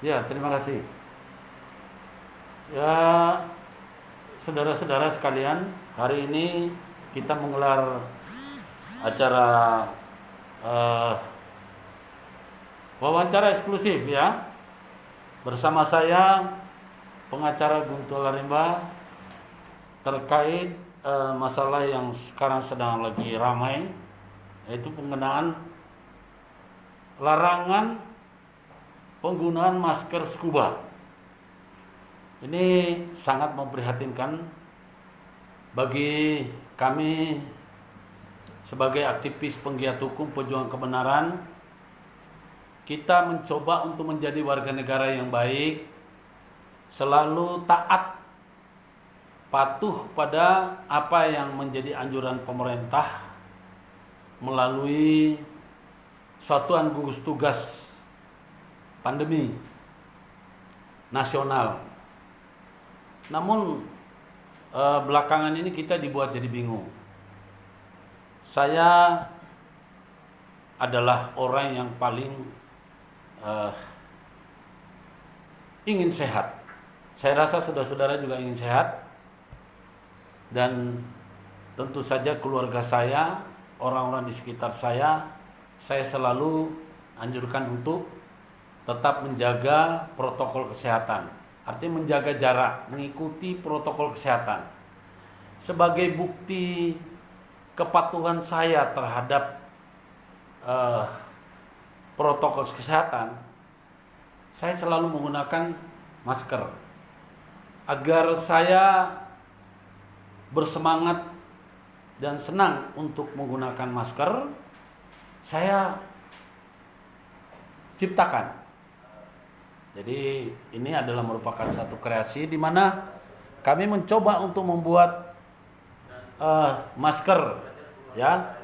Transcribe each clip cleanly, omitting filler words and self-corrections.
Ya, terima kasih. Ya, saudara-saudara sekalian, hari ini kita menggelar acara eh, wawancara eksklusif ya. Bersama saya pengacara Guntur Larimba terkait masalah yang sekarang sedang lagi ramai, yaitu penggunaan larangan penggunaan masker scuba. Ini sangat memprihatinkan bagi kami sebagai aktivis penggiat hukum pejuang kebenaran. Kita mencoba untuk menjadi warga negara yang baik, selalu taat, patuh pada apa yang menjadi anjuran pemerintah melalui Satuan Gugus Tugas Pandemi Nasional. Namun belakangan ini kita dibuat jadi bingung. Saya adalah orang yang paling ingin sehat. Saya rasa saudara-saudara juga ingin sehat. Dan tentu saja keluarga saya, orang-orang di sekitar saya selalu anjurkan untuk tetap menjaga protokol kesehatan. Artinya menjaga jarak, mengikuti protokol kesehatan. Sebagai bukti kepatuhan saya terhadap protokol kesehatan, saya selalu menggunakan masker agar saya bersemangat dan senang untuk menggunakan masker. Saya ciptakan. Jadi ini adalah merupakan satu kreasi di mana kami mencoba untuk membuat masker ya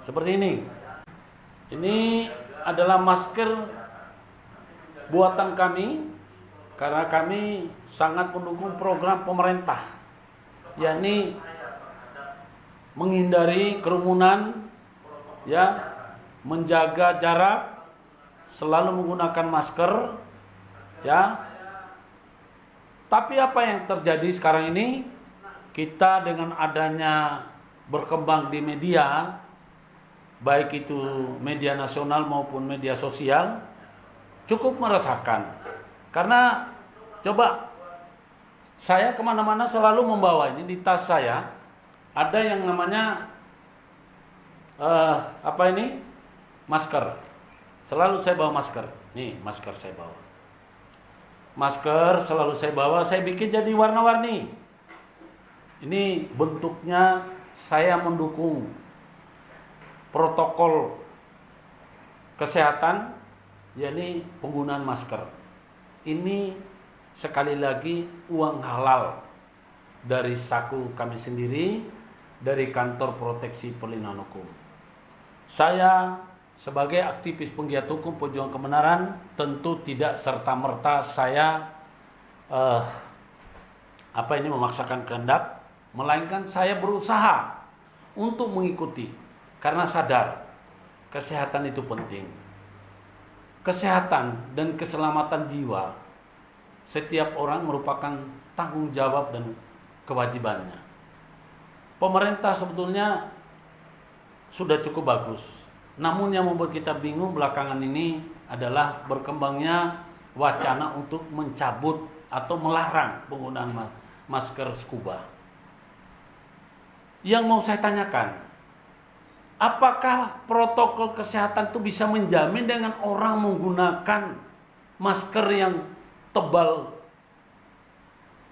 seperti ini. Ini adalah masker buatan kami karena kami sangat mendukung program pemerintah, yakni menghindari kerumunan, ya, menjaga jarak, selalu menggunakan masker, ya. Tapi apa yang terjadi sekarang ini, kita dengan adanya berkembang di media, baik itu media nasional maupun media sosial, cukup meresahkan. Karena coba saya kemana-mana selalu membawa ini di tas saya, ada yang namanya masker. Selalu saya bawa masker. Nih masker saya bawa. Masker selalu saya bawa. Saya bikin jadi warna-warni. Ini bentuknya saya mendukung protokol kesehatan, yakni penggunaan masker. Ini sekali lagi uang halal dari saku kami sendiri, dari kantor proteksi perlindungan hukum. Saya sebagai aktivis penggiat hukum pejuang kebenaran tentu tidak serta-merta saya memaksakan kehendak, melainkan saya berusaha untuk mengikuti karena sadar kesehatan itu penting. Kesehatan dan keselamatan jiwa setiap orang merupakan tanggung jawab dan kewajibannya. Pemerintah sebetulnya sudah cukup bagus. Namun yang membuat kita bingung belakangan ini adalah berkembangnya wacana untuk mencabut atau melarang penggunaan masker scuba. Yang mau saya tanyakan, apakah protokol kesehatan itu bisa menjamin dengan orang menggunakan masker yang tebal,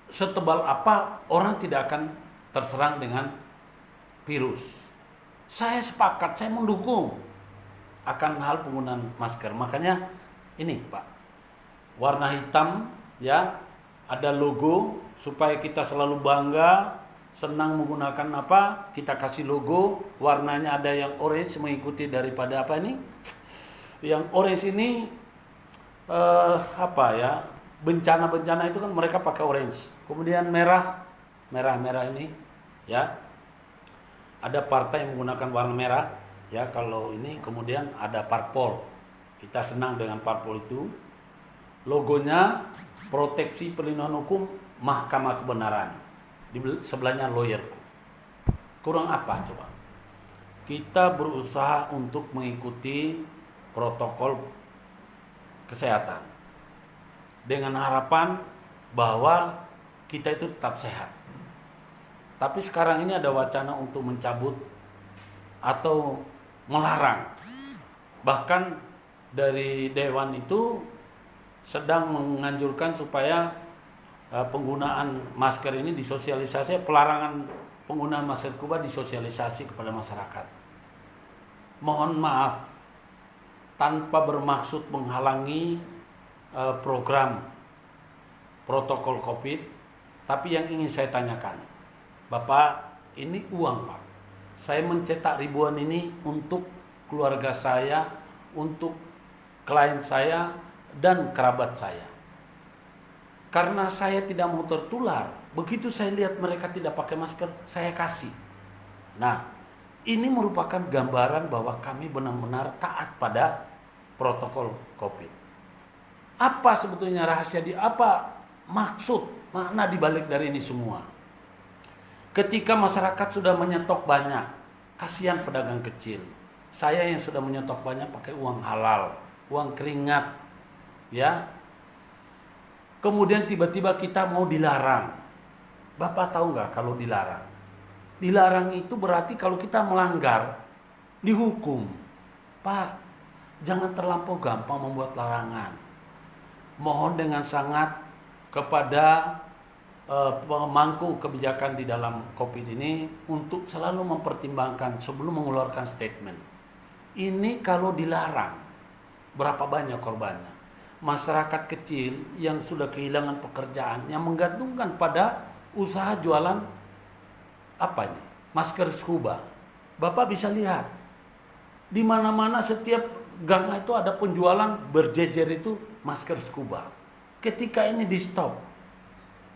setebal apa orang tidak akan terserang dengan virus? Saya sepakat, saya mendukung akan hal penggunaan masker. Makanya ini Pak, warna hitam ya, ada logo supaya kita selalu bangga, senang menggunakan apa, kita kasih logo. Warnanya ada yang orange mengikuti daripada apa ini, yang orange ini bencana-bencana itu kan mereka pakai orange. Kemudian merah ini ya, ada partai yang menggunakan warna merah ya. Kalau ini kemudian ada parpol, kita senang dengan parpol itu. Logonya Proteksi Perlindungan Hukum Mahkamah Kebenaran. Di sebelahnya lawyerku. Kurang apa coba? Kita berusaha untuk mengikuti protokol kesehatan dengan harapan bahwa kita itu tetap sehat. Tapi sekarang ini ada wacana untuk mencabut atau melarang. Bahkan dari Dewan itu sedang menganjurkan supaya penggunaan masker ini disosialisasi, pelarangan penggunaan masker scuba disosialisasi kepada masyarakat. Mohon maaf, tanpa bermaksud menghalangi program protokol COVID, tapi yang ingin saya tanyakan, Bapak, ini uang Pak. Saya mencetak ribuan ini untuk keluarga saya, untuk klien saya, dan kerabat saya. Karena saya tidak mau tertular, begitu saya lihat mereka tidak pakai masker, saya kasih. Nah, ini merupakan gambaran bahwa kami benar-benar taat pada protokol COVID. Apa sebetulnya rahasia apa maksud, makna dibalik dari ini semua? Ketika masyarakat sudah menyetok banyak, kasihan pedagang kecil. Saya yang sudah menyetok banyak pakai uang halal, uang keringat, ya. Kemudian tiba-tiba kita mau dilarang. Bapak tahu nggak kalau dilarang? Dilarang itu berarti kalau kita melanggar, dihukum. Pak, jangan terlampau gampang membuat larangan. Mohon dengan sangat kepada pemangku kebijakan di dalam COVID ini untuk selalu mempertimbangkan sebelum mengeluarkan statement. Ini kalau dilarang, berapa banyak korbannya? Masyarakat kecil yang sudah kehilangan pekerjaan, yang menggantungkan pada usaha jualan apa ini? Masker scuba. Bapak bisa lihat di mana-mana setiap gang itu ada penjualan berjejer itu masker scuba. Ketika ini di stop,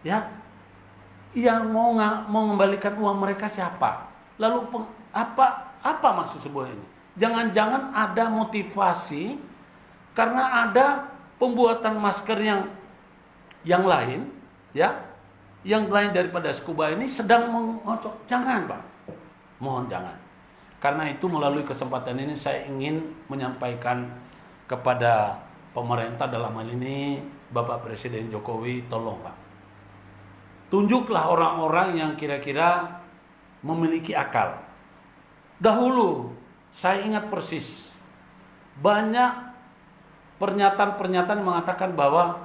ya, yang mau mengembalikan uang mereka siapa? Lalu apa maksud sebuah ini? Jangan-jangan ada motivasi karena ada pembuatan masker yang lain, ya, yang lain daripada scuba ini sedang mengocok. Jangan, Pak. Mohon jangan. Karena itu melalui kesempatan ini saya ingin menyampaikan kepada pemerintah dalam hal ini Bapak Presiden Jokowi, tolong Pak. Tunjuklah orang-orang yang kira-kira memiliki akal. Dahulu saya ingat persis banyak pernyataan-pernyataan mengatakan bahwa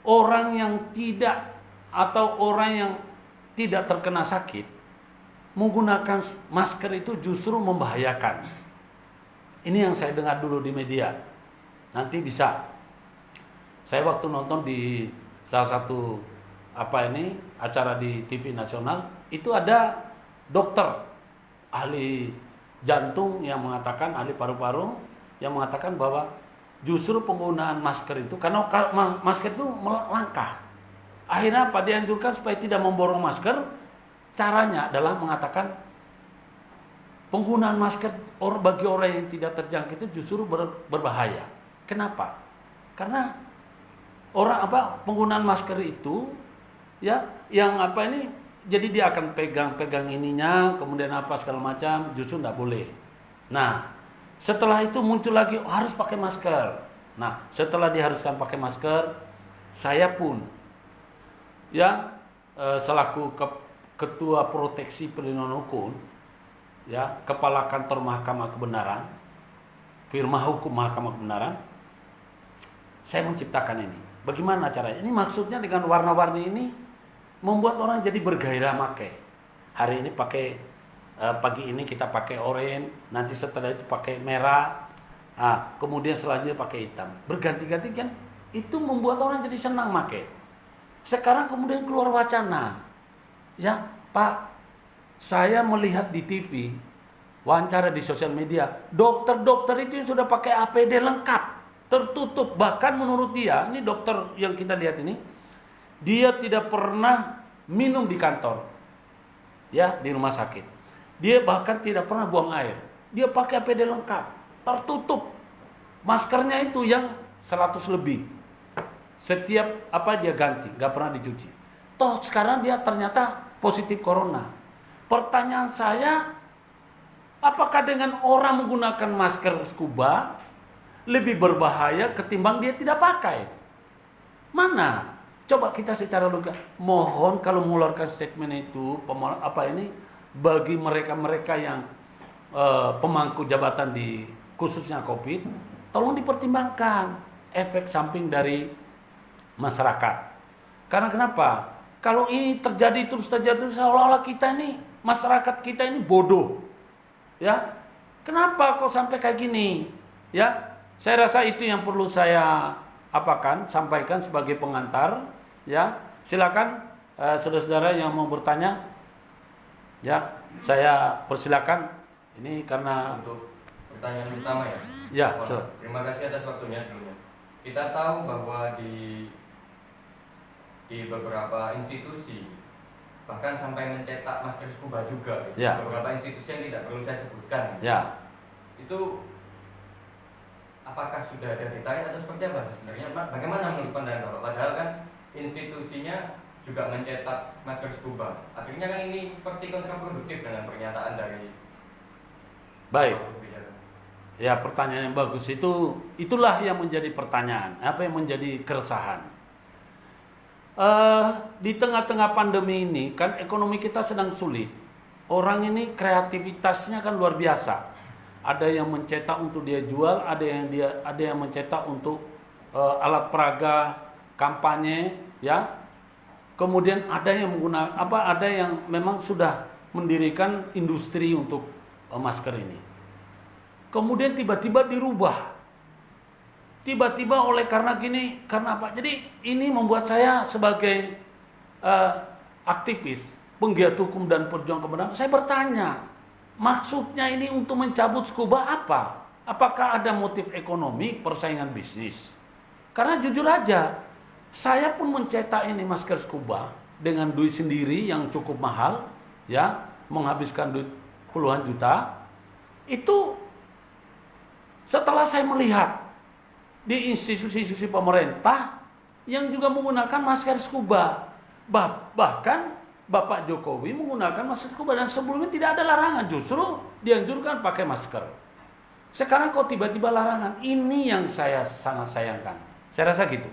orang yang tidak atau orang yang tidak terkena sakit menggunakan masker itu justru membahayakan. Ini yang saya dengar dulu di media. Nanti bisa. Saya waktu nonton di salah satu acara di TV nasional, itu ada dokter ahli jantung yang mengatakan, ahli paru-paru yang mengatakan bahwa justru penggunaan masker itu, karena masker itu langka. Akhirnya apa dianjurkan supaya tidak memborong masker, caranya adalah mengatakan penggunaan masker bagi orang yang tidak terjangkit itu justru berbahaya. Kenapa? Karena penggunaan masker itu, ya, yang jadi dia akan pegang ininya, kemudian segala macam, justru tidak boleh. Nah, setelah itu muncul lagi harus pakai masker. Nah, setelah diharuskan pakai masker, saya pun, ya, selaku Ketua Proteksi Perlindungan Hukum, ya, Kepala Kantor Mahkamah Kebenaran, Firma Hukum Mahkamah Kebenaran, saya menciptakan ini. Bagaimana caranya? Ini maksudnya dengan warna-warni ini membuat orang jadi bergairah pakai. Hari ini pagi ini kita pakai oranye, nanti setelah itu pakai merah, kemudian selanjutnya pakai hitam. Berganti-ganti kan, itu membuat orang jadi senang pakai. Sekarang kemudian keluar wacana, ya Pak, saya melihat di TV, wawancara di sosial media, dokter-dokter itu yang sudah pakai APD lengkap, tertutup. Bahkan menurut dia, ini dokter yang kita lihat ini, dia tidak pernah minum di kantor, ya, di rumah sakit. Dia bahkan tidak pernah buang air. Dia pakai APD lengkap, tertutup. Maskernya itu yang 100 lebih. Setiap apa dia ganti, nggak pernah dicuci. Toh sekarang dia ternyata positif corona. Pertanyaan saya, apakah dengan orang menggunakan masker scuba lebih berbahaya ketimbang dia tidak pakai? Mana? Coba kita secara logika. Mohon kalau mengeluarkan statement itu, bagi mereka-mereka yang pemangku jabatan di khususnya COVID, tolong dipertimbangkan efek samping dari masyarakat. Karena kenapa? Kalau ini terjadi terus seolah-olah kita ini, masyarakat kita ini bodoh. Ya. Kenapa kok sampai kayak gini? Ya. Saya rasa itu yang perlu saya sampaikan sebagai pengantar, ya. Silakan saudara-saudara yang mau bertanya. Ya, saya persilakan. Ini karena untuk pertanyaan utama ya. Ya, terima kasih atas waktunya sebelumnya. Kita tahu bahwa di beberapa institusi bahkan sampai mencetak masker scuba juga. Ya. Beberapa institusi yang tidak perlu saya sebutkan. Ya. Itu apakah sudah ada detail atau seperti apa sebenarnya? Bagaimana menurut pandangan Bapak? Padahal kan institusinya juga mencetak masker scuba. Akhirnya kan ini seperti kontraproduktif dengan pernyataan dari. Baik. Ya, pertanyaan yang bagus itulah yang menjadi pertanyaan, apa yang menjadi keresahan. Di tengah-tengah pandemi ini kan ekonomi kita sedang sulit. Orang ini kreativitasnya kan luar biasa. Ada yang mencetak untuk dia jual, ada yang mencetak untuk alat peraga kampanye, ya. Kemudian ada yang ada yang memang sudah mendirikan industri untuk masker ini. Kemudian tiba-tiba dirubah. Tiba-tiba karena apa? Jadi ini membuat saya sebagai aktivis, penggiat hukum dan perjuang kebenaran, saya bertanya, maksudnya ini untuk mencabut scuba apa? Apakah ada motif ekonomi, persaingan bisnis? Karena jujur aja, saya pun mencetak ini masker scuba dengan duit sendiri yang cukup mahal, ya, menghabiskan duit puluhan juta. Itu setelah saya melihat di institusi-institusi pemerintah yang juga menggunakan masker scuba. Bahkan Bapak Jokowi menggunakan masker scuba dan sebelumnya tidak ada larangan, justru dianjurkan pakai masker. Sekarang kok tiba-tiba larangan? Ini yang saya sangat sayangkan. Saya rasa gitu.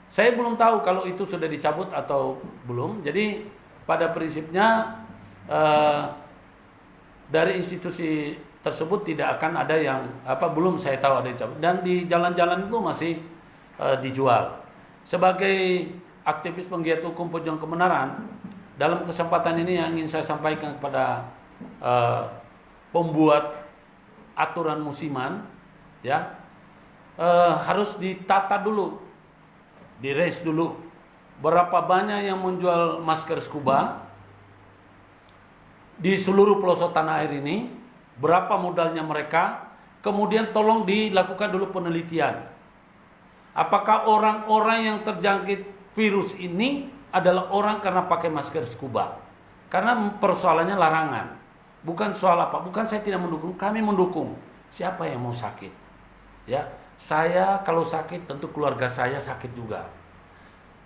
Saya belum tahu kalau itu sudah dicabut atau belum. Jadi pada prinsipnya dari institusi tersebut tidak akan ada yang belum saya tahu ada dicabut, dan di jalan-jalan itu masih dijual. Sebagai aktivis penggiat hukum pejuang kebenaran, dalam kesempatan ini yang ingin saya sampaikan kepada pembuat aturan musiman, ya, harus ditata dulu, diraise dulu berapa banyak yang menjual masker scuba di seluruh pelosok tanah air ini. Berapa modalnya mereka, kemudian tolong dilakukan dulu penelitian. Apakah orang-orang yang terjangkit virus ini adalah orang karena pakai masker scuba? Karena persoalannya larangan. Bukan soal apa, bukan saya tidak mendukung, kami mendukung. Siapa yang mau sakit? Ya, saya kalau sakit tentu keluarga saya sakit juga.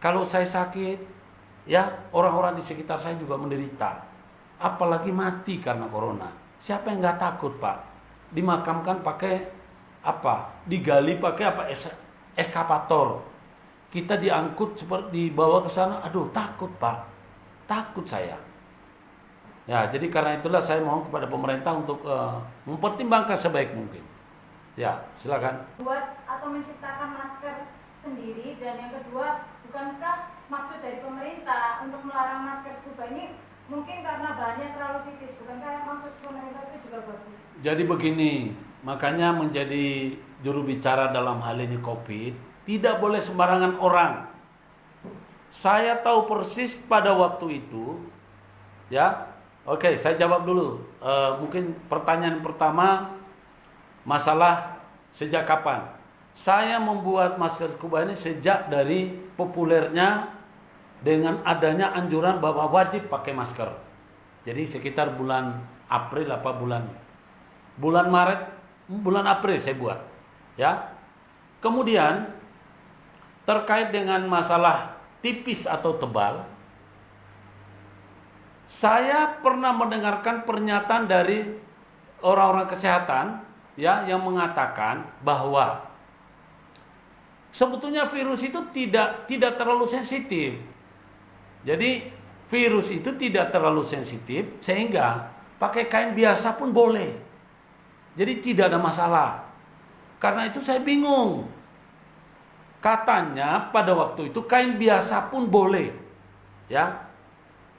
Kalau saya sakit, ya orang-orang di sekitar saya juga menderita. Apalagi mati karena corona. Siapa yang nggak takut, Pak? Dimakamkan pakai apa? Digali pakai apa? Eskavator. Kita diangkut seperti dibawa ke sana. Aduh, takut, Pak. Takut saya. Ya, jadi karena itulah saya mohon kepada pemerintah untuk mempertimbangkan sebaik mungkin. Ya, silakan. Buat atau menciptakan masker sendiri, dan yang kedua, bukankah maksud dari pemerintah untuk melarang masker scuba ini mungkin karena bahannya terlalu tipis, bukankah maksud pemerintah itu juga bagus? Jadi begini, makanya menjadi juru bicara dalam hal ini COVID, tidak boleh sembarangan orang. Saya tahu persis pada waktu itu, ya. Oke, saya jawab dulu. Mungkin pertanyaan pertama, masalah sejak kapan? Saya membuat masker scuba ini sejak dari populernya dengan adanya anjuran bahwa wajib pakai masker. Jadi sekitar bulan April bulan Maret, bulan April saya buat, ya. Kemudian terkait dengan masalah tipis atau tebal, saya pernah mendengarkan pernyataan dari orang-orang kesehatan ya yang mengatakan bahwa sebetulnya virus itu tidak terlalu sensitif. Jadi virus itu tidak terlalu sensitif sehingga pakai kain biasa pun boleh. Jadi tidak ada masalah. Karena itu saya bingung. Katanya pada waktu itu kain biasa pun boleh. Ya.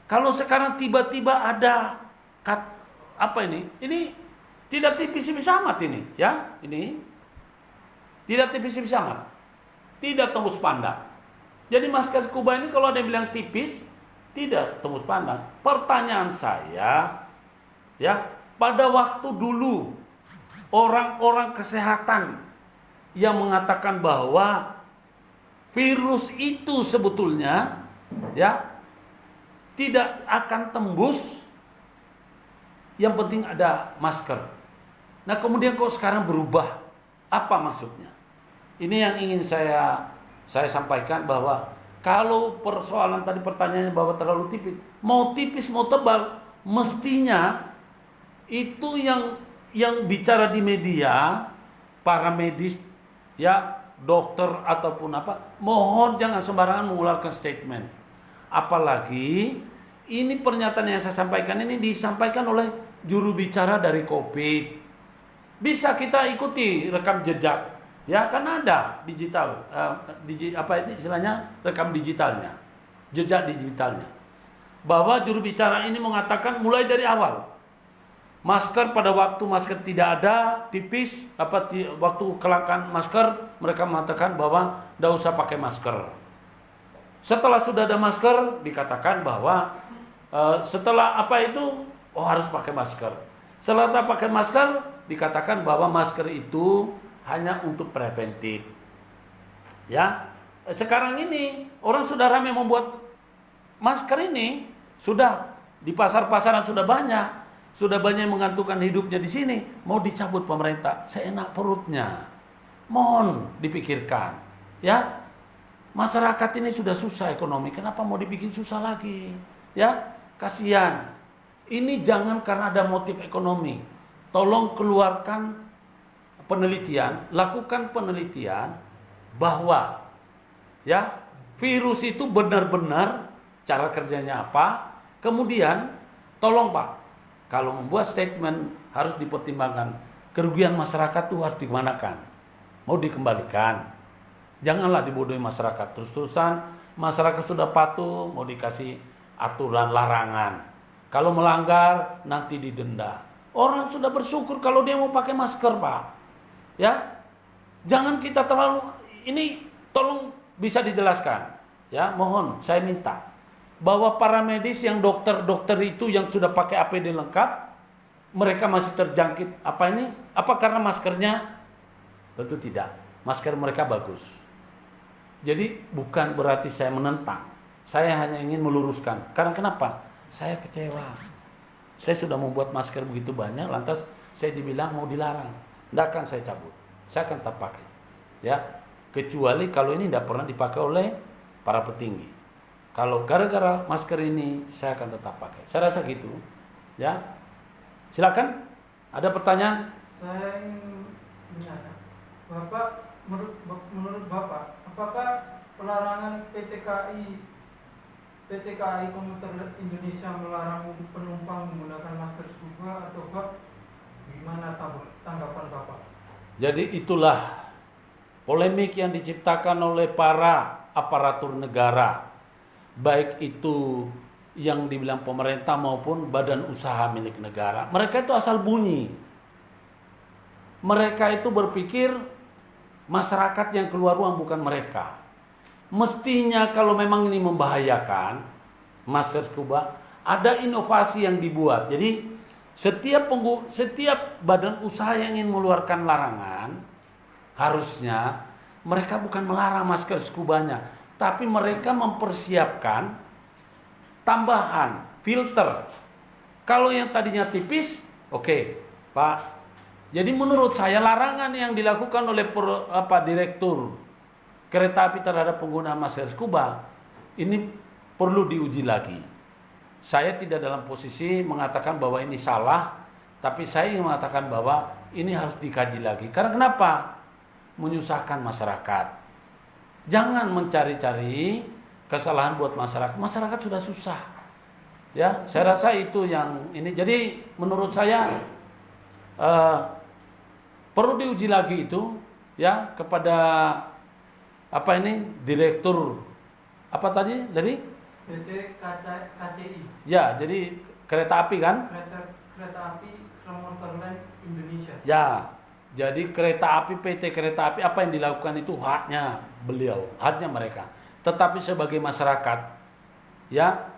Kalau sekarang tiba-tiba ada apa ini? Ini tidak tipis-tipis amat ini, ya. Ini tidak tipis-tipis amat. Tidak tembus pandang. Jadi masker scuba ini kalau ada yang bilang tipis, tidak tembus pandang. Pertanyaan saya, ya, pada waktu dulu orang-orang kesehatan yang mengatakan bahwa virus itu sebetulnya ya tidak akan tembus, yang penting ada masker. Nah, kemudian kok sekarang berubah? Apa maksudnya? Ini yang ingin saya sampaikan, bahwa kalau persoalan tadi pertanyaannya bahwa terlalu tipis mau tebal, mestinya itu yang bicara di media, para medis, ya, dokter ataupun apa, mohon jangan sembarangan mengeluarkan statement. Apalagi ini pernyataan yang saya sampaikan ini disampaikan oleh juru bicara dari COVID. Bisa kita ikuti rekam jejak, ya, kan ada digital, apa itu istilahnya, rekam digitalnya, jejak digitalnya. Bahwa juru bicara ini mengatakan mulai dari awal, masker pada waktu masker tidak ada, tipis, waktu kelangkaan masker, mereka mengatakan bahwa tidak usah pakai masker. Setelah sudah ada masker, dikatakan bahwa setelah apa itu, harus pakai masker. Setelah tak pakai masker, dikatakan bahwa masker itu hanya untuk preventif. Ya, sekarang ini orang sudah ramai membuat masker ini, sudah di pasar-pasaran sudah banyak yang menggantungkan hidupnya di sini. Mau dicabut pemerintah, seenak perutnya. Mohon dipikirkan, ya. Masyarakat ini sudah susah ekonomi, kenapa mau dibikin susah lagi? Ya, kasihan. Ini jangan karena ada motif ekonomi. Tolong keluarkan penelitian, lakukan penelitian bahwa ya, virus itu benar-benar cara kerjanya apa. Kemudian tolong Pak, kalau membuat statement harus dipertimbangkan kerugian masyarakat itu harus dikemanakan. Mau dikembalikan. Janganlah dibodohi masyarakat. Terus-terusan masyarakat sudah patuh, mau dikasih aturan larangan. Kalau melanggar nanti didenda. Orang sudah bersyukur kalau dia mau pakai masker, Pak. Ya. Jangan kita terlalu, ini tolong bisa dijelaskan. Ya, mohon saya minta bahwa para medis yang dokter-dokter itu yang sudah pakai APD lengkap, mereka masih terjangkit apa ini? Apa karena maskernya? Tentu tidak. Masker mereka bagus. Jadi bukan berarti saya menentang. Saya hanya ingin meluruskan. Karena kenapa? Saya kecewa. Saya sudah membuat masker begitu banyak, lantas saya dibilang mau dilarang. Tidak akan saya cabut. Saya akan tetap pakai. Ya, kecuali kalau ini tidak pernah dipakai oleh para petinggi. Kalau gara-gara masker ini saya akan tetap pakai. Saya rasa gitu. Ya. Silakan. Ada pertanyaan? Saya ingin menanyakan, Bapak, menurut Bapak, apakah pelarangan PT KAI Komuter Indonesia melarang penumpang menggunakan masker scuba atau gimana tanggapan Bapak? Jadi itulah polemik yang diciptakan oleh para aparatur negara, baik itu yang dibilang pemerintah maupun badan usaha milik negara. Mereka itu asal bunyi. Mereka itu berpikir masyarakat yang keluar ruang bukan mereka. Mestinya kalau memang ini membahayakan masker scuba, ada inovasi yang dibuat. Jadi setiap badan usaha yang ingin mengeluarkan larangan, harusnya mereka bukan melarang masker scubanya, tapi mereka mempersiapkan tambahan filter. Kalau yang tadinya tipis, oke, Pak. Jadi menurut saya larangan yang dilakukan oleh direktur kereta api terhadap penggunaan masker scuba ini perlu diuji lagi. Saya tidak dalam posisi mengatakan bahwa ini salah, tapi saya ingin mengatakan bahwa ini harus dikaji lagi. Karena kenapa? Menyusahkan masyarakat. Jangan mencari-cari kesalahan buat masyarakat. Masyarakat sudah susah. Ya, saya rasa itu yang ini. Jadi menurut saya perlu diuji lagi itu ya kepada apa ini direktur apa tadi dari PT KCI, ya jadi kereta api kan kereta api Motor Line Indonesia. ya jadi kereta api PT kereta api apa yang dilakukan itu haknya beliau, haknya mereka. Tetapi sebagai masyarakat ya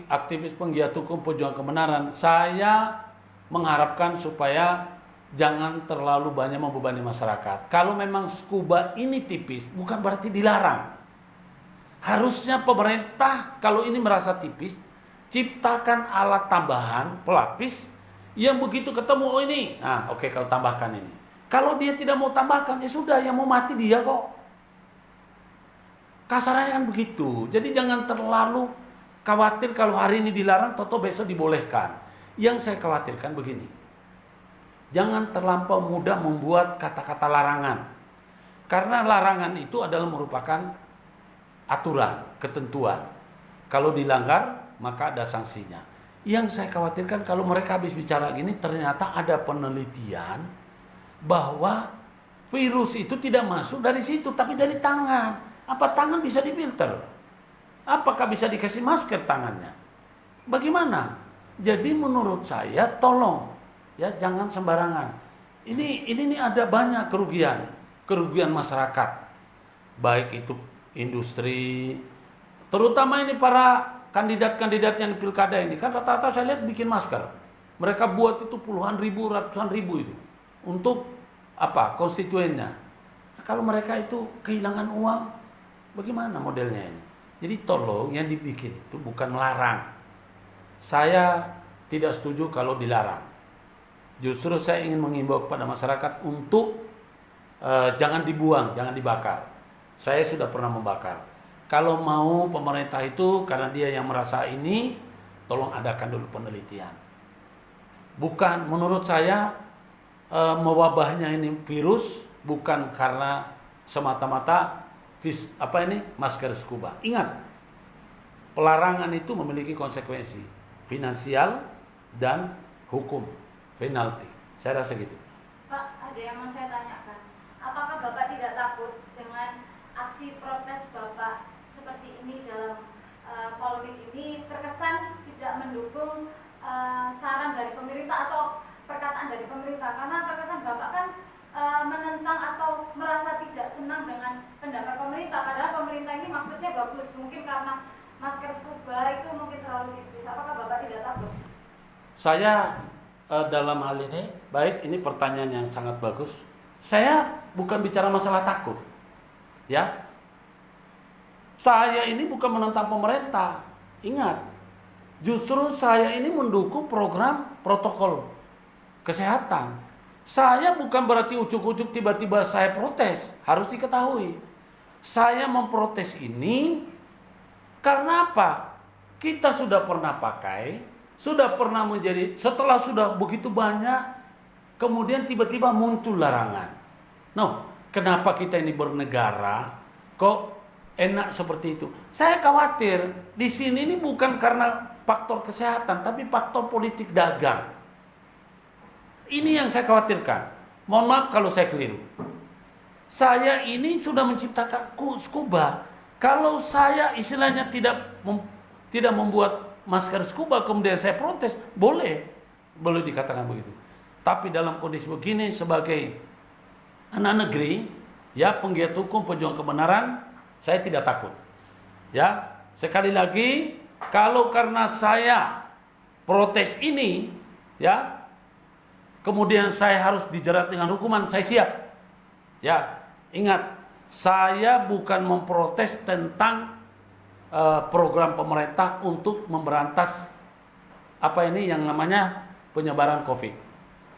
aktivis penggiat hukum pejuang kebenaran, saya mengharapkan supaya jangan terlalu banyak membebani masyarakat. Kalau memang scuba ini tipis, bukan berarti dilarang. Harusnya pemerintah kalau ini merasa tipis, ciptakan alat tambahan, pelapis, yang begitu ketemu, oh ini, nah oke, kau tambahkan ini. Kalau dia tidak mau tambahkan, ya sudah, yang mau mati dia kok. Kasarnya kan begitu. Jadi jangan terlalu khawatir kalau hari ini dilarang, toto besok dibolehkan. Yang saya khawatirkan begini. Jangan terlampau mudah membuat kata-kata larangan. Karena larangan itu adalah merupakan aturan, ketentuan. Kalau dilanggar, maka ada sanksinya. Yang saya khawatirkan kalau mereka habis bicara gini, ternyata ada penelitian bahwa virus itu tidak masuk dari situ, tapi dari tangan. Apa tangan bisa difilter? Apakah bisa dikasih masker tangannya? Bagaimana? Jadi menurut saya, tolong ya jangan sembarangan. Ini ada banyak kerugian masyarakat, baik itu industri, terutama ini para kandidat-kandidat yang pilkada ini kan rata-rata saya lihat bikin masker. Mereka buat itu puluhan ribu, ratusan ribu itu untuk apa? Konstituennya. Nah, kalau mereka itu kehilangan uang, bagaimana modelnya ini? Jadi tolong yang dibikin itu bukan melarang. Saya tidak setuju kalau dilarang. Justru saya ingin mengimbau kepada masyarakat untuk jangan dibuang, jangan dibakar. Saya sudah pernah membakar. Kalau mau pemerintah itu karena dia yang merasa ini, tolong adakan dulu penelitian. Bukan menurut saya mewabahnya ini virus bukan karena semata-mata masker scuba. Ingat, pelarangan itu memiliki konsekuensi finansial dan hukum. Penalti, saya rasa gitu. Pak, ada yang mau saya tanyakan. Apakah Bapak tidak takut dengan aksi protes Bapak seperti ini dalam polemik ini terkesan tidak mendukung saran dari pemerintah atau perkataan dari pemerintah? Karena terkesan Bapak kan menentang atau merasa tidak senang dengan pendapat pemerintah. Padahal pemerintah ini maksudnya bagus. Mungkin karena masker scuba itu mungkin terlalu tipis. Apakah Bapak tidak takut? Saya dalam hal ini, baik ini pertanyaan yang sangat bagus. Saya bukan bicara masalah takut, ya. Saya ini bukan menentang pemerintah. Ingat, justru saya ini mendukung program protokol kesehatan. Saya bukan berarti ujuk-ujuk tiba-tiba saya protes. Harus diketahui, saya memprotes ini karena apa? Kita sudah pernah pakai. Sudah pernah menjadi, setelah sudah begitu banyak, kemudian tiba-tiba muncul larangan. Kenapa kita ini bernegara, kok enak seperti itu? Saya khawatir, di sini ini bukan karena faktor kesehatan, tapi faktor politik dagang. Ini yang saya khawatirkan. Mohon maaf kalau saya keliru. Saya ini sudah menciptakan scuba. Kalau saya istilahnya tidak membuat masker scuba kemudian saya protes, boleh dikatakan begitu. Tapi dalam kondisi begini sebagai anak negeri, ya penggiat hukum pejuang kebenaran, saya tidak takut. Ya, sekali lagi, kalau karena saya protes ini, ya, kemudian saya harus dijerat dengan hukuman, saya siap. Ya, ingat, saya bukan memprotes tentang program pemerintah untuk memberantas yang namanya penyebaran COVID.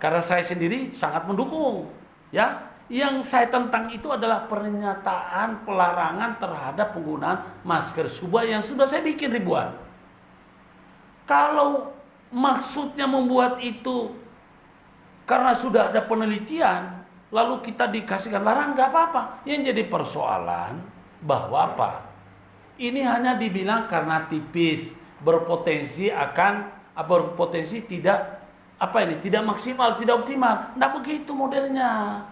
Karena saya sendiri sangat mendukung, ya. Yang saya tentang itu adalah pernyataan pelarangan terhadap penggunaan masker scuba yang sudah saya bikin ribuan. Kalau maksudnya membuat itu karena sudah ada penelitian, lalu kita dikasihkan larang, nggak apa-apa. Yang jadi persoalan bahwa apa? Ini hanya dibilang karena tipis, berpotensi tidak maksimal, tidak optimal. Nggak begitu modelnya.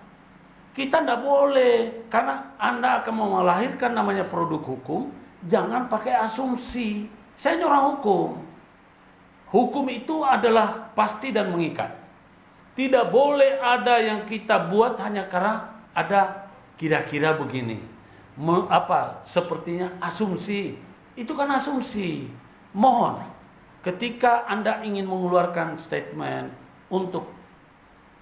Kita nggak boleh, karena Anda akan melahirkan namanya produk hukum, jangan pakai asumsi. Saya ini orang hukum. Hukum itu adalah pasti dan mengikat. Tidak boleh ada yang kita buat hanya karena ada kira-kira begini. Sepertinya asumsi. Itu kan asumsi. Mohon, ketika Anda ingin mengeluarkan statement untuk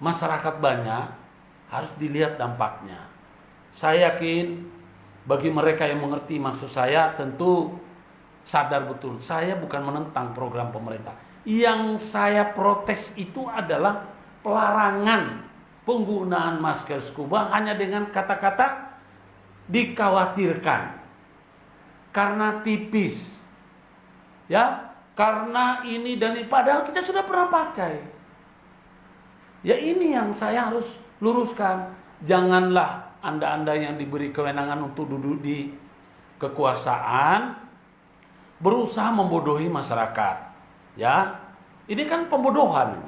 masyarakat banyak, harus dilihat dampaknya. Saya yakin bagi mereka yang mengerti maksud saya tentu sadar betul. Saya bukan menentang program pemerintah. Yang saya protes itu adalah pelarangan penggunaan masker scuba hanya dengan kata-kata dikhawatirkan. Karena tipis. Ya, karena ini dan ini. Padahal kita sudah pernah pakai. Ya ini yang saya harus luruskan. Janganlah Anda-Anda yang diberi kewenangan untuk duduk di kekuasaan berusaha membodohi masyarakat. Ya, ini kan pembodohan.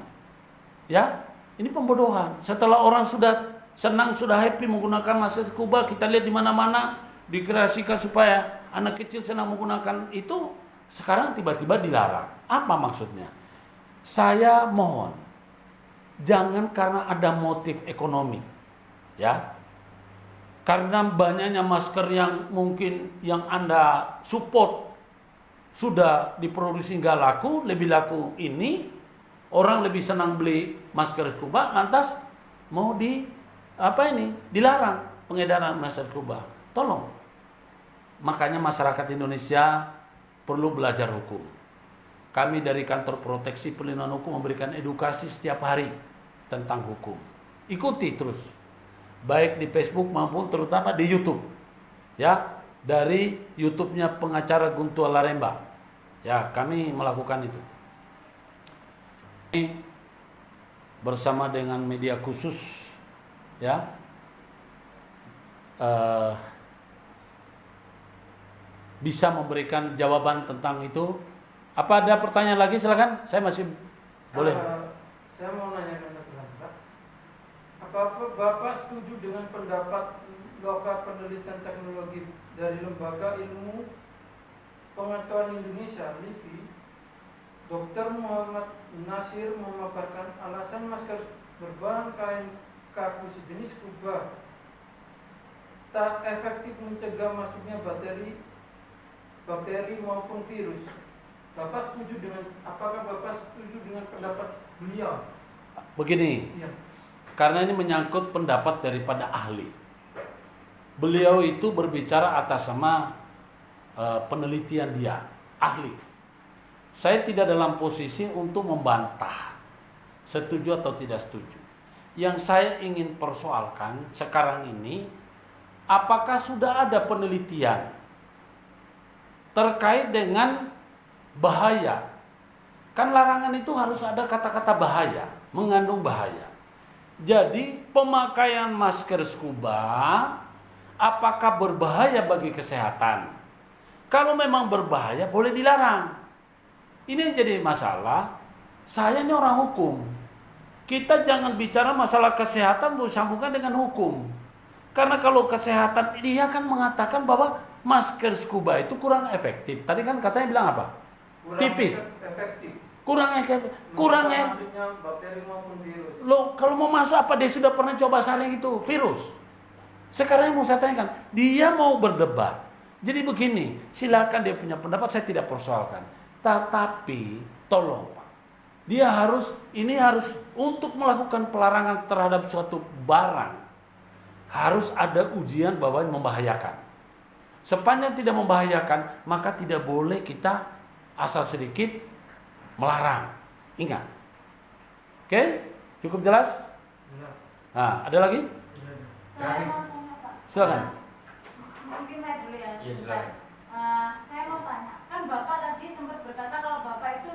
Ya, ini pembodohan. Setelah orang sudah senang, sudah happy menggunakan masker scuba, kita lihat di mana-mana dikreasikan supaya anak kecil senang menggunakan itu, sekarang tiba-tiba dilarang. Apa maksudnya? Saya mohon, jangan karena ada motif ekonomi, ya. Karena banyaknya masker yang mungkin yang Anda support sudah diproduksi nggak laku, lebih laku ini, orang lebih senang beli masker scuba, lantas mau dilarang pengedaran masker scuba. Tolong. Makanya masyarakat Indonesia perlu belajar hukum. Kami dari Kantor Proteksi Perlindungan Hukum memberikan edukasi setiap hari tentang hukum. Ikuti terus, baik di Facebook maupun terutama di YouTube. Ya, dari YouTube-nya pengacara Guntur Laremba. Ya, kami melakukan itu. Ini bersama dengan media khusus, ya, bisa memberikan jawaban tentang itu. Apa ada pertanyaan lagi? Silakan, saya masih boleh. Saya mau nanyakan satu lagi, Pak. Apa Bapak setuju dengan pendapat Loka Penelitian Teknologi dari Lembaga Ilmu Pengetahuan Indonesia (LIPI), Dr. Muhammad Nasir memaparkan alasan masker berbahan kain kaku sejenis scuba tak efektif mencegah masuknya bakteri maupun virus. Apakah Bapak setuju dengan pendapat beliau? Begini, Ya. karena ini menyangkut pendapat daripada ahli. Beliau itu berbicara atas sama penelitian dia, ahli. Saya tidak dalam posisi untuk membantah setuju atau tidak setuju. Yang saya ingin persoalkan sekarang ini, apakah sudah ada penelitian terkait dengan bahaya? Kan larangan itu harus ada kata-kata bahaya, mengandung bahaya. Jadi pemakaian masker scuba apakah berbahaya bagi kesehatan? Kalau memang berbahaya boleh dilarang. Ini yang jadi masalah. Saya ini orang hukum. Kita jangan bicara masalah kesehatan bersambungkan dengan hukum. Karena kalau kesehatan, dia kan mengatakan bahwa masker scuba itu kurang efektif. Tadi kan katanya bilang apa? Tipis. Efektif. Kurang efektif. Maksudnya bakteri maupun virus. Loh, kalau mau masuk apa dia sudah pernah coba saling itu virus. Sekarang yang mau saya tanyakan, dia mau berdebat. Jadi begini, silakan dia punya pendapat, saya tidak persoalkan. Tetapi tolong Pak, dia harus untuk melakukan pelarangan terhadap suatu barang harus ada ujian bahwa ini membahayakan. Sepanjang tidak membahayakan, maka tidak boleh kita asal sedikit melarang. Ingat. Oke? Cukup jelas? Jelas. Nah, ada lagi? Saya mau tanya Pak. Silakan. Mungkin saya dulu ya. Iya, silakan. Saya mau tanya, kan Bapak tadi sempat berkata kalau Bapak itu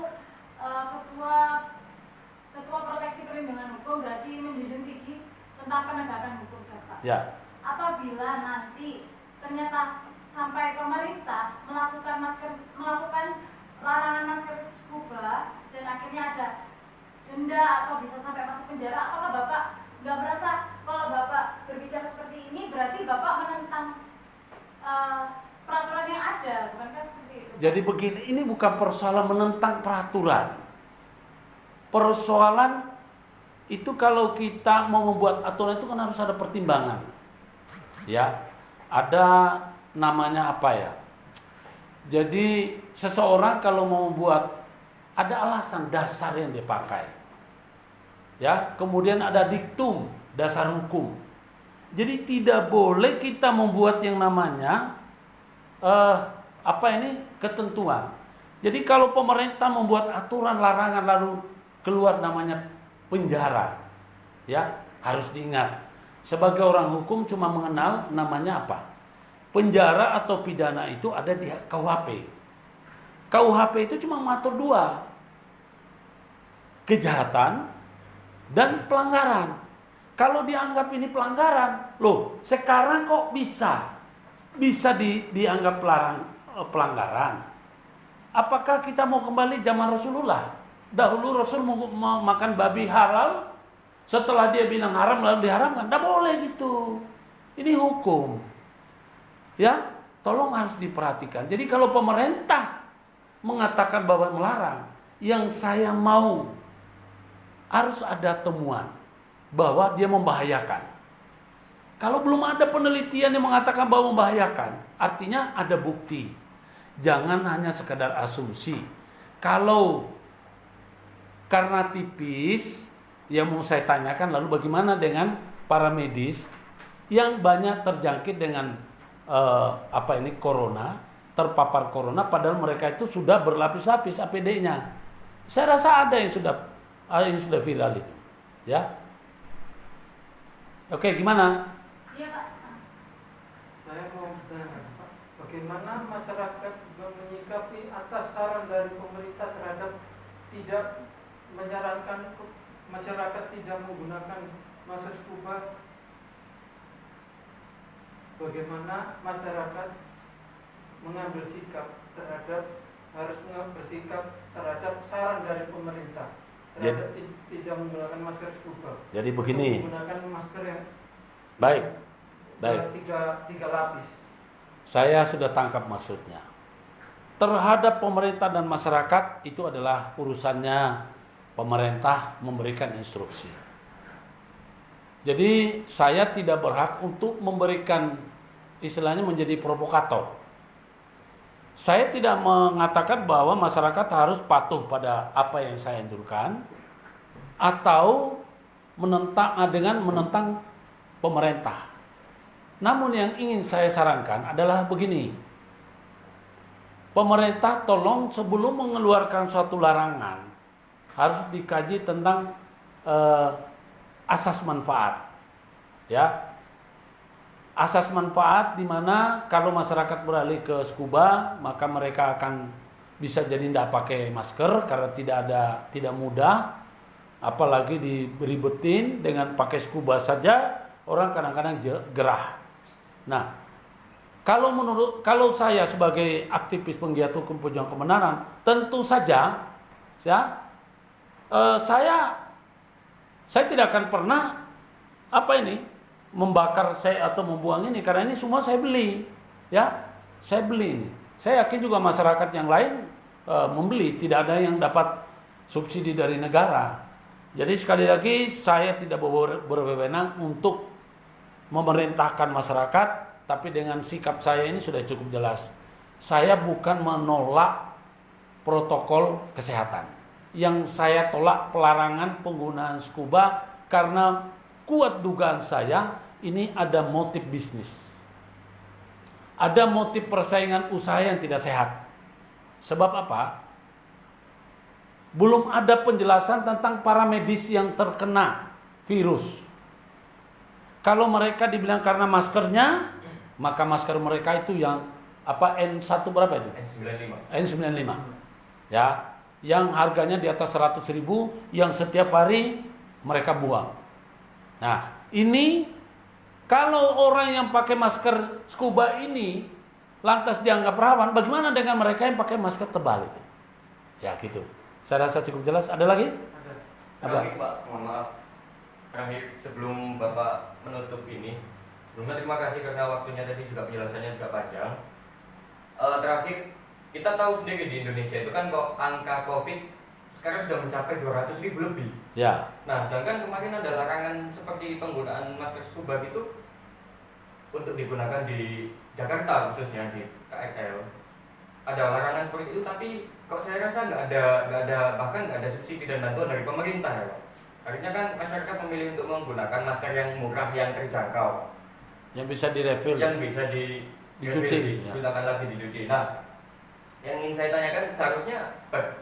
ketua proteksi perlindungan hukum, berarti menjunjung tinggi tentang penegakan hukum Bapak. Ya. Apabila nanti ternyata sampai pemerintah melakukan larangan masker scuba dan akhirnya ada denda atau bisa sampai masuk penjara, apakah Bapak nggak merasa kalau Bapak berbicara seperti ini berarti Bapak menentang peraturan yang ada, bukankah seperti itu? Jadi begini, ini bukan persoalan menentang peraturan. Persoalan itu kalau kita mau membuat aturan itu kan harus ada pertimbangan. Ya, ada namanya apa ya? Jadi seseorang kalau mau membuat, ada alasan dasar yang dia pakai. Ya, kemudian ada diktum, dasar hukum. Jadi tidak boleh kita membuat yang namanya ketentuan. Jadi kalau pemerintah membuat aturan larangan lalu keluar namanya penjara, ya harus diingat. Sebagai orang hukum cuma mengenal namanya apa? Penjara atau pidana itu ada di KUHP. KUHP itu cuma mengatur dua, kejahatan dan pelanggaran. Kalau dianggap ini pelanggaran, loh sekarang kok bisa dianggap pelanggaran? Apakah kita mau kembali zaman Rasulullah? Dahulu Rasul mau makan babi halal, setelah dia bilang haram lalu diharamkan. Tidak boleh gitu. Ini hukum. Ya, tolong harus diperhatikan. Jadi kalau pemerintah mengatakan bahwa melarang, yang saya mau harus ada temuan bahwa dia membahayakan. Kalau belum ada penelitian yang mengatakan bahwa membahayakan, artinya ada bukti. Jangan hanya sekedar asumsi. Kalau karena tipis, yang mau saya tanyakan lalu bagaimana dengan para medis yang banyak terjangkit dengan corona, terpapar corona, padahal mereka itu sudah berlapis-lapis APD-nya. Saya rasa ada yang sudah viral itu, ya. Oke, gimana? Iya Pak. Saya mau bertanya, Pak, bagaimana masyarakat menyikapi atas saran dari pemerintah terhadap tidak menyarankan masyarakat tidak menggunakan masker scuba? Bagaimana masyarakat mengambil sikap harus bersikap terhadap saran dari pemerintah terhadap tidak menggunakan masker scuba? Jadi begini. Menggunakan masker yang Baik. tiga lapis. Saya sudah tangkap maksudnya. Terhadap pemerintah dan masyarakat itu adalah urusannya pemerintah memberikan instruksi. Jadi saya tidak berhak untuk memberikan istilahnya menjadi provokator. Saya tidak mengatakan bahwa masyarakat harus patuh pada apa yang saya anjurkan atau menentang pemerintah. Namun yang ingin saya sarankan adalah begini. Pemerintah tolong sebelum mengeluarkan suatu larangan harus dikaji tentang asas manfaat. Ya. Asas manfaat di mana kalau masyarakat beralih ke scuba, maka mereka akan bisa jadi tidak pakai masker karena tidak mudah, apalagi diberibetin dengan pakai scuba saja orang kadang-kadang gerah. Nah, kalau saya sebagai aktivis penggiat hukum pejuang kebenaran, tentu saja ya saya tidak akan pernah membakar atau membuang ini karena ini semua saya beli, ya saya beli ini. Saya yakin juga masyarakat yang lain membeli, tidak ada yang dapat subsidi dari negara. Jadi sekali lagi saya tidak berwenang untuk memerintahkan masyarakat, tapi dengan sikap saya ini sudah cukup jelas. Saya bukan menolak protokol kesehatan. Yang saya tolak pelarangan penggunaan scuba karena kuat dugaan saya ini ada motif bisnis. Ada motif persaingan usaha yang tidak sehat. Sebab apa? Belum ada penjelasan tentang para medis yang terkena virus. Kalau mereka dibilang karena maskernya, maka masker mereka itu yang apa N1 berapa itu? N95. Ya, yang harganya di atas 100.000 yang setiap hari mereka buang. Nah, ini kalau orang yang pakai masker scuba ini lantas dianggap rawan, bagaimana dengan mereka yang pakai masker tebal itu? Ya gitu. Saya rasa cukup jelas. Ada lagi? Apa? Terakhir Pak, mohon maaf. Terakhir sebelum Bapak menutup ini, sebelumnya terima kasih karena waktunya tadi juga penjelasannya juga panjang. Terakhir, kita tahu sendiri di Indonesia itu kan kok angka COVID sekarang sudah mencapai 200.000 lebih. Ya. Nah, sedangkan kemarin ada larangan seperti penggunaan masker scuba gitu untuk digunakan di Jakarta khususnya di KRL. Ada larangan seperti itu, tapi kok saya rasa nggak ada bahkan nggak ada subsidi dan bantuan dari pemerintah ya Pak. Akhirnya kan masyarakat memilih untuk menggunakan masker yang murah yang terjangkau, Yang bisa direfill. yang bisa Dicuci, ya. digunakan lagi dicuci. Nah, yang ingin saya tanyakan seharusnya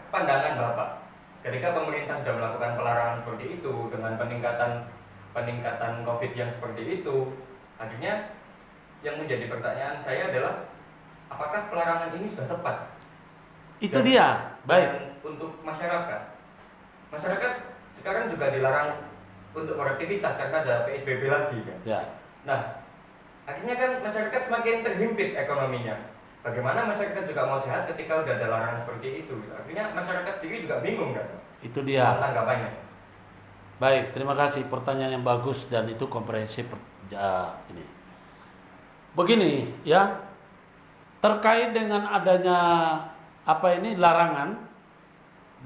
pandangan Bapak ketika pemerintah sudah melakukan pelarangan seperti itu dengan peningkatan COVID yang seperti itu, akhirnya yang menjadi pertanyaan saya adalah apakah pelarangan ini sudah tepat? Itu dia. Baik. Dan untuk masyarakat sekarang juga dilarang untuk beraktivitas karena ada PSBB lagi kan. Ya. Nah, akhirnya kan masyarakat semakin terhimpit ekonominya. Bagaimana masyarakat juga mau sehat ketika udah ada larangan seperti itu? Akhirnya masyarakat sendiri juga bingung kan? Itu dia. Tanggapannya. Baik, terima kasih, pertanyaan yang bagus dan itu komprehensif ini. Begini ya, terkait dengan adanya larangan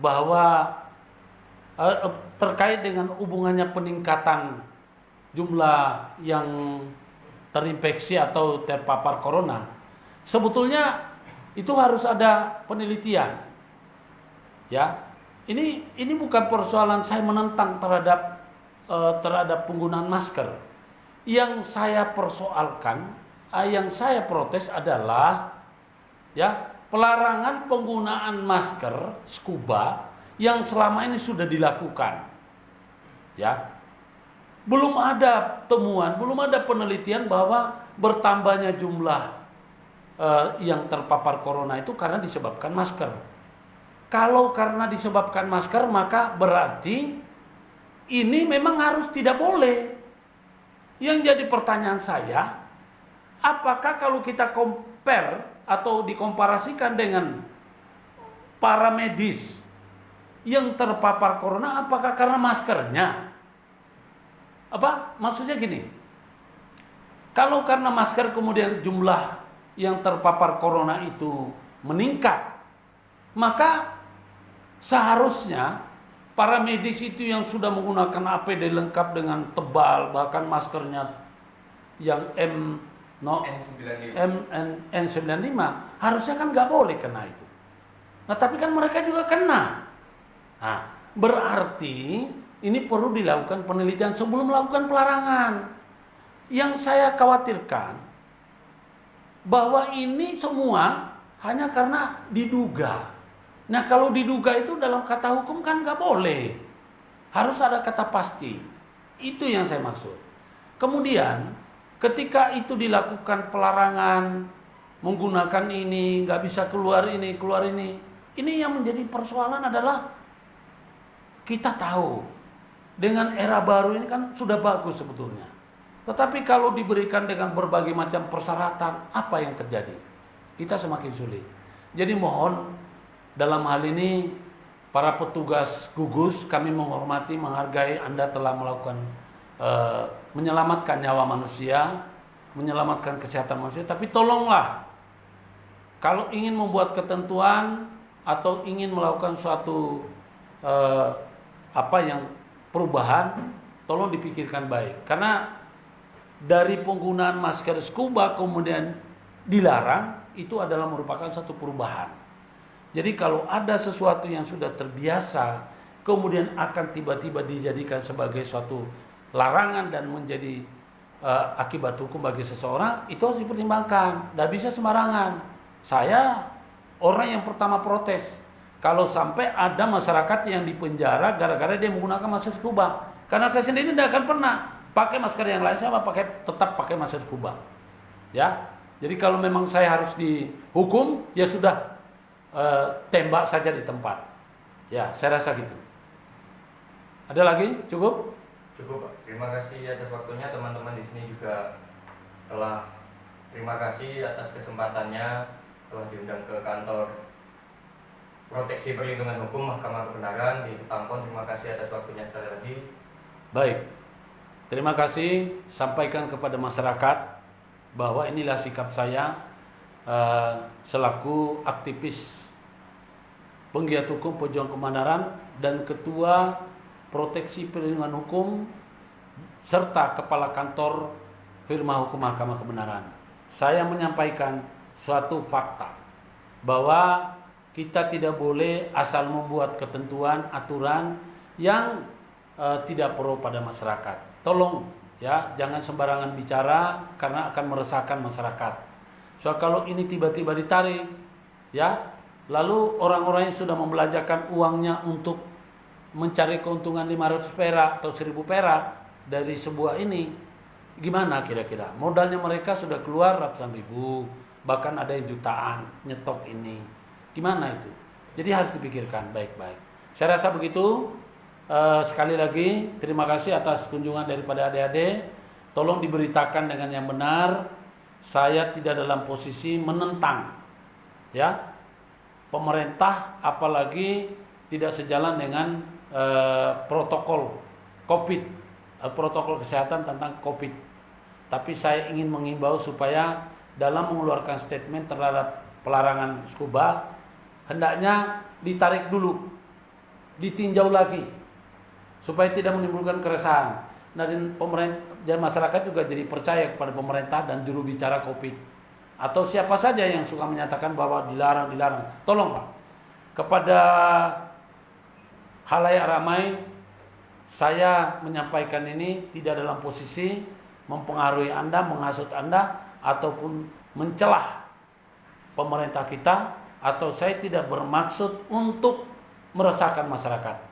bahwa terkait dengan hubungannya peningkatan jumlah yang terinfeksi atau terpapar corona, sebetulnya itu harus ada penelitian. Ya, ini bukan persoalan saya menentang terhadap penggunaan masker. Yang saya persoalkan, yang saya protes adalah ya pelarangan penggunaan masker scuba yang selama ini sudah dilakukan. Ya, belum ada temuan, belum ada penelitian bahwa bertambahnya jumlah yang terpapar corona itu karena disebabkan masker. Kalau karena disebabkan masker, maka berarti ini memang harus tidak boleh. Yang jadi pertanyaan saya, apakah kalau kita compare atau dikomparasikan dengan para medis yang terpapar corona, apakah karena maskernya? Maksudnya gini, kalau karena masker kemudian jumlah yang terpapar corona itu meningkat, maka seharusnya para medis itu yang sudah menggunakan APD lengkap dengan tebal, bahkan maskernya yang N95 harusnya kan nggak boleh kena itu. Nah tapi kan mereka juga kena. Nah, berarti ini perlu dilakukan penelitian sebelum melakukan pelarangan. Yang saya khawatirkan bahwa ini semua hanya karena diduga. Nah kalau diduga itu dalam kata hukum kan nggak boleh. Harus ada kata pasti. Itu yang saya maksud. Kemudian ketika itu dilakukan pelarangan menggunakan ini, nggak bisa keluar ini. Ini yang menjadi persoalan adalah kita tahu dengan era baru ini kan sudah bagus sebetulnya. Tetapi kalau diberikan dengan berbagai macam persyaratan, apa yang terjadi? Kita semakin sulit. Jadi mohon dalam hal ini para petugas gugus, kami menghormati, menghargai Anda telah melakukan menyelamatkan nyawa manusia, menyelamatkan kesehatan manusia. Tapi tolonglah kalau ingin membuat ketentuan atau ingin melakukan suatu perubahan, tolong dipikirkan baik. Karena dari penggunaan masker scuba kemudian dilarang, itu adalah merupakan satu perubahan. Jadi kalau ada sesuatu yang sudah terbiasa, kemudian akan tiba-tiba dijadikan sebagai suatu larangan dan menjadi akibat hukum bagi seseorang, itu harus dipertimbangkan. Tidak bisa sembarangan. Saya orang yang pertama protes kalau sampai ada masyarakat yang dipenjara gara-gara dia menggunakan masker scuba. Karena saya sendiri tidak akan pernah Pakai masker yang lain sama tetap pakai masker scuba. Ya. Jadi kalau memang saya harus dihukum, ya sudah tembak saja di tempat. Ya, saya rasa gitu. Ada lagi? Cukup? Cukup Pak. Terima kasih atas waktunya, teman-teman di sini juga telah terima kasih atas kesempatannya telah diundang ke kantor Proteksi Perlindungan Hukum Mahkamah Kebenaran di Tampon. Terima kasih atas waktunya sekali lagi. Baik. Terima kasih, sampaikan kepada masyarakat bahwa inilah sikap saya selaku aktivis penggiat hukum pejuang kebenaran dan Ketua Proteksi Perlindungan Hukum serta Kepala Kantor Firma Hukum Mahkamah Kebenaran. Saya menyampaikan suatu fakta bahwa kita tidak boleh asal membuat ketentuan, aturan yang tidak pro pada masyarakat. Tolong ya, jangan sembarangan bicara karena akan meresahkan masyarakat. So kalau ini tiba-tiba ditarik, ya, lalu orang-orang yang sudah membelanjakan uangnya untuk mencari keuntungan 500 perak atau 1000 perak dari sebuah ini, gimana kira-kira? Modalnya mereka sudah keluar ratusan ribu, bahkan ada yang jutaan nyetok ini. Gimana itu? Jadi harus dipikirkan baik-baik. Saya rasa begitu. Sekali lagi terima kasih atas kunjungan daripada adik-adik. Tolong diberitakan dengan yang benar. Saya tidak dalam posisi menentang ya pemerintah, apalagi tidak sejalan dengan protokol COVID, protokol kesehatan tentang COVID. Tapi saya ingin mengimbau supaya dalam mengeluarkan statement terhadap pelarangan scuba hendaknya ditarik dulu, ditinjau lagi supaya tidak menimbulkan keresahan. Dan pemerintah dan masyarakat juga jadi percaya kepada pemerintah dan juru bicara COVID atau siapa saja yang suka menyatakan bahwa dilarang. Tolong Pak, kepada khalayak ramai saya menyampaikan ini tidak dalam posisi mempengaruhi Anda, menghasut Anda ataupun mencelah pemerintah kita, atau saya tidak bermaksud untuk meresahkan masyarakat.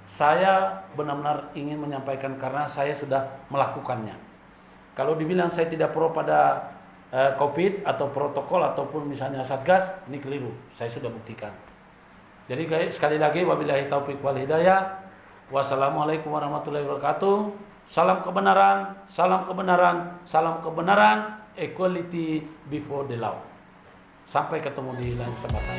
Saya benar-benar ingin menyampaikan karena saya sudah melakukannya. Kalau dibilang saya tidak pro pada COVID atau protokol ataupun misalnya Satgas, ini keliru. Saya sudah buktikan. Jadi guys, sekali lagi wabillahi taufik wal hidayah. Wassalamualaikum warahmatullahi wabarakatuh. Salam kebenaran, salam kebenaran, salam kebenaran, equality before the law. Sampai ketemu di lain kesempatan.